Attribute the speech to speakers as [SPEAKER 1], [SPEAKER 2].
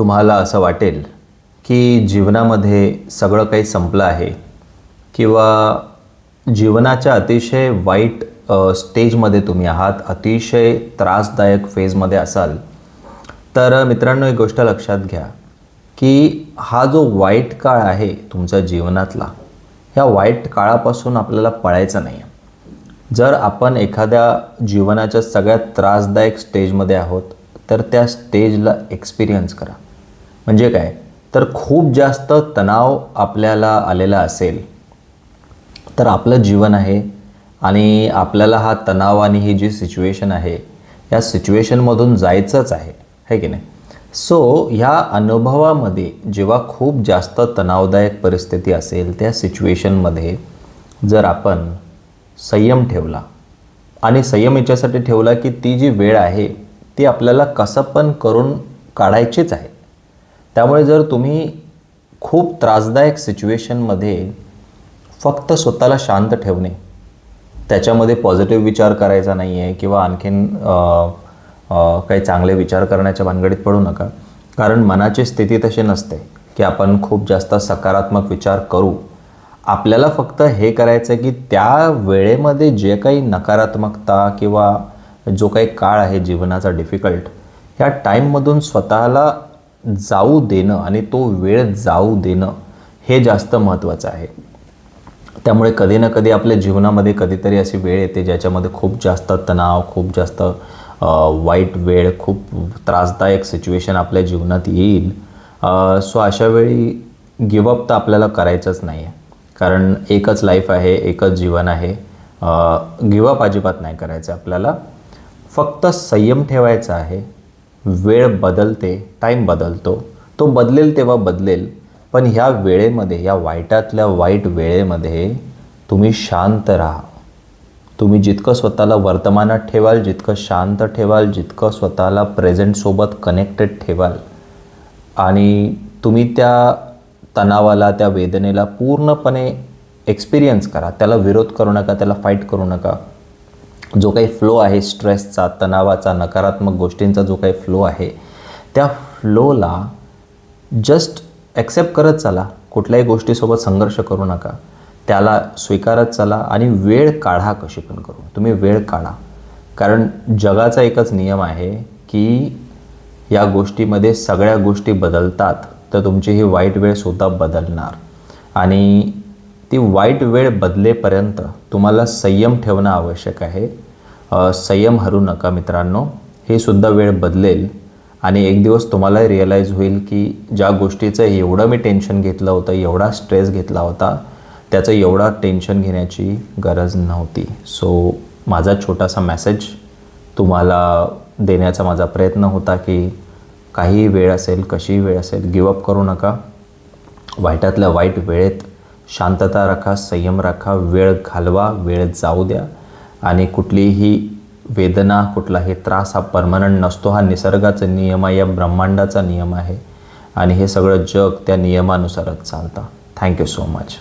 [SPEAKER 1] तुम्हाला असं वाटेल की जीवनामध्ये सगळं काही संपलं आहे किंवा जीवनाच्या अतिशय वाईट स्टेजमध्ये तुम्ही आहात, अतिशय त्रासदायक फेजमध्ये असाल, तर मित्रांनो एक गोष्ट लक्षात घ्या की हा जो वाईट काळ आहे तुमच्या जीवनातला, ह्या वाईट काळापासून आपल्याला पळायचं नाही आहे. जर आपण एखाद्या जीवनाच्या सगळ्यात त्रासदायक स्टेजमध्ये आहोत तर त्या स्टेजला एक्सपिरियन्स करा. म्हणजे काय तर खूप जास्त तणाव आपल्याला आलेला असेल तर आपलं जीवन आहे आणि आपल्याला हा तणाव आणि ही जी सिच्युएशन आहे या सिच्युएशनमधून जायचंच आहे की नाही. सो ह्या अनुभवामध्ये जेव्हा खूप जास्त तणावदायक परिस्थिती असेल त्या सिच्युएशनमध्ये जर आपण संयम ठेवला आणि संयम याच्यासाठी ठेवला की ती जी वेळ आहे ती आपल्याला कसं पण करून काढायचीच आहे. त्यामुळे जर तुम्ही खूप त्रासदायक सिच्युएशनमध्ये फक्त स्वतःला शांत ठेवणे, त्याच्यामध्ये पॉझिटिव्ह विचार करायचा नाही आहे किंवा आणखीन काही चांगले विचार करण्याच्या भानगडीत पडू नका. कारण मनाची स्थिती तशी नसते की आपण खूप जास्त सकारात्मक विचार करू. आपल्याला फक्त हे करायचं आहे की त्या वेळेमध्ये जे काही नकारात्मकता किंवा जो काही काळ आहे जीवनाचा डिफिकल्ट, ह्या टाईममधून स्वतःला जाऊ देणं आणि तो वेळ जाऊ देणं हे जास्त महत्त्वाचं आहे. त्यामुळे कधी ना कधी आपल्या जीवनामध्ये कधीतरी अशी वेळ येते ज्याच्यामध्ये खूप जास्त तणाव, खूप जास्त वाईट वेळ, खूप त्रासदायक सिच्युएशन आपल्या जीवनात येईल. सो अशा वेळी गिवअप तर आपल्याला करायचंच नाही आहे. कारण एकच लाईफ आहे, एकच जीवन आहे. गिवअप अजिबात नाही करायचं आपल्याला. फक्त संयम ठेवायचा आहे. वेळ बदलते, टाईम बदलतो, तो बदलेल तेव्हा बदलेल. पण ह्या वेळेमध्ये, ह्या वाईटातल्या वाईट वेळेमध्ये तुम्ही शांत राहा. तुम्ही जितकं स्वतःला वर्तमानात ठेवाल, जितकं शांत ठेवाल, जितकं स्वतःला प्रेझेंटसोबत कनेक्टेड ठेवाल आणि तुम्ही त्या तणावाला, त्या वेदनेला पूर्णपणे एक्सपिरियन्स करा. त्याला विरोध करू नका, त्याला फाईट करू नका. जो काही फ्लो आहे स्ट्रेसचा, तणावाचा, नकारात्मक गोष्टींचा जो काही फ्लो आहे त्या फ्लोला जस्ट ॲक्सेप्ट करत चला. कुठल्याही गोष्टीसोबत संघर्ष करू नका, त्याला स्वीकारत चला आणि वेळ काढा. कशी पण करून तुम्ही वेळ काढा. कारण जगाचा एकच नियम आहे की या गोष्टीमध्ये सगळ्या गोष्टी बदलतात, तर तुमची ही वाईट वेळसुद्धा बदलणार. आणि ती वाईट वेळ बदलेपर्यंत तुम्हाला संयम ठेवणं आवश्यक आहे. संयम हरू नका मित्रांनो. हे सुद्धा वेळ बदलेल आणि एक दिवस तुम्हाला रिअलाईज होईल की ज्या गोष्टीचं एवढं मी टेन्शन घेतलं होतं, एवढा स्ट्रेस घेतला होता, त्याचं एवढा टेन्शन घेण्याची गरज नव्हती. सो माझा छोटासा मेसेज तुम्हाला देण्याचा माझा प्रयत्न होता की काही वेळ असेल, कशीही वेळ असेल, गिवअप करू नका. वाईटातल्या वाईट वेळेत शांतता राखा, संयम राखा, वेळ घालवा, वेळ जाऊ द्या. आणि कुठलीही वेदना, कुठलाही त्रास हा परमनंट नसतो. हा निसर्गाचा नियम आहे, या ब्रह्मांडाचा नियम आहे आणि हे सगळं जग त्या नियमानुसारच चालतं. Thank you so much.